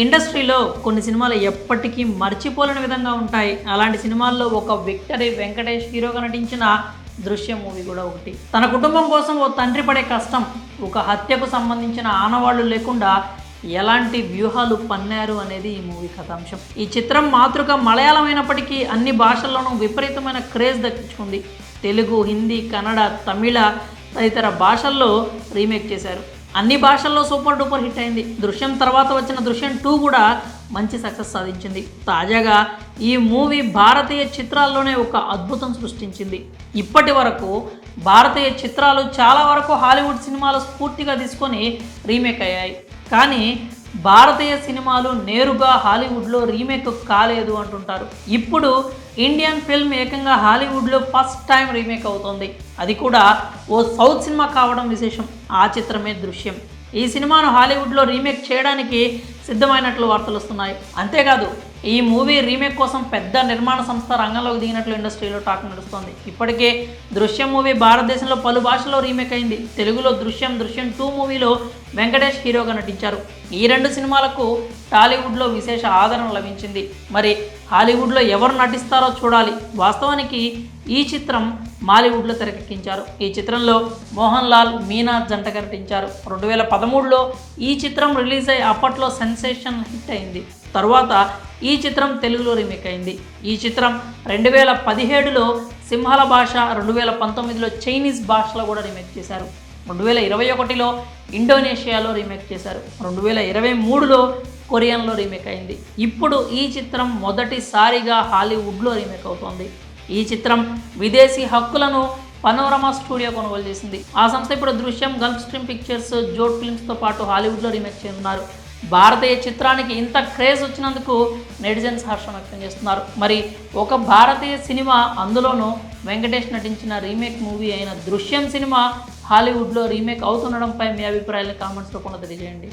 ఇండస్ట్రీలో కొన్ని సినిమాలు ఎప్పటికీ మర్చిపోలేని విధంగా ఉంటాయి. అలాంటి సినిమాల్లో ఒక విక్టరీ వెంకటేష్ హీరోగా నటించిన దృశ్యం మూవీ కూడా ఒకటి. తన కుటుంబం కోసం ఓ తండ్రి పడే కష్టం, ఒక హత్యకు సంబంధించిన ఆనవాళ్లు లేకుండా ఎలాంటి వ్యూహాలు పన్నారు అనేది ఈ మూవీ కథాంశం. ఈ చిత్రం మాతృక మలయాళం అయినప్పటికీ అన్ని భాషల్లోనూ విపరీతమైన క్రేజ్ దక్కించుకుంది. తెలుగు, హిందీ, కన్నడ, తమిళ తదితర భాషల్లో రీమేక్ చేశారు. అన్ని భాషల్లో సూపర్ డూపర్ హిట్ అయింది. దృశ్యం తర్వాత వచ్చిన దృశ్యం 2 కూడా మంచి సక్సెస్ సాధించింది. తాజాగా ఈ మూవీ భారతీయ చిత్రాల్లోనే ఒక అద్భుతం సృష్టించింది. ఇప్పటి వరకు భారతీయ చిత్రాలు చాలా వరకు హాలీవుడ్ సినిమాలు స్ఫూర్తిగా తీసుకొని రీమేక్ అయ్యాయి. కానీ భారతీయ సినిమాలు నేరుగా హాలీవుడ్లో రీమేక్ కాలేదు అంటుంటారు. ఇప్పుడు ఇండియన్ ఫిల్మ్ ఏకంగా హాలీవుడ్లో ఫస్ట్ టైం రీమేక్ అవుతోంది. అది కూడా ఓ సౌత్ సినిమా కావడం విశేషం. ఆ చిత్రమే దృశ్యం. ఈ సినిమాను హాలీవుడ్లో రీమేక్ చేయడానికి సిద్ధమైనట్లు వార్తలు వస్తున్నాయి. అంతేకాదు ఈ మూవీ రీమేక్ కోసం పెద్ద నిర్మాణ సంస్థ రంగంలోకి దిగినట్లు ఇండస్ట్రీలో టాక్ నడుస్తోంది. ఇప్పటికే దృశ్యం మూవీ భారతదేశంలో పలు భాషల్లో రీమేక్ అయింది. తెలుగులో దృశ్యం 2 మూవీలో వెంకటేష్ హీరోగా నటించారు. ఈ 2 సినిమాలకు టాలీవుడ్లో విశేష ఆదరణ లభించింది. మరి హాలీవుడ్లో ఎవరు నటిస్తారో చూడాలి. వాస్తవానికి ఈ చిత్రం మాలీవుడ్లో తెరకెక్కించారు. ఈ చిత్రంలో మోహన్ లాల్, మీనా జంటగా నటించారు. 2013లో ఈ చిత్రం రిలీజ్ అయ్యి అప్పట్లో సెన్సేషన్ హిట్ అయింది. తరువాత ఈ చిత్రం తెలుగులో రీమేక్ అయింది. ఈ చిత్రం 2017లో సింహళ భాష, 2019లో చైనీస్ భాషలో కూడా రీమేక్ చేశారు. 2021లో ఇండోనేషియాలో రీమేక్ చేశారు. 2023లో కొరియన్లో రీమేక్ అయింది. ఇప్పుడు ఈ చిత్రం మొదటిసారిగా హాలీవుడ్లో రీమేక్ అవుతోంది. ఈ చిత్రం విదేశీ హక్కులను పనోరమా స్టూడియో కొనుగోలు చేసింది. ఆ సంస్థ ఇప్పుడు దృశ్యం, గల్ఫ్ స్ట్రీమ్ పిక్చర్స్, జోట్ ఫిల్మ్స్తో పాటు హాలీవుడ్లో రీమేక్ చేయనున్నారు. భారతీయ చిత్రానికి ఇంత క్రేజ్ వచ్చినందుకు నెటిజన్స్ హర్షం వ్యక్తం చేస్తున్నారు. మరి ఒక భారతీయ సినిమా, అందులోనూ వెంకటేష్ నటించిన రీమేక్ మూవీ అయిన దృశ్యం సినిమా హాలీవుడ్లో రీమేక్ అవుతుండడంపై మీ అభిప్రాయాన్ని కామెంట్స్లో కూడా తెలియజేయండి.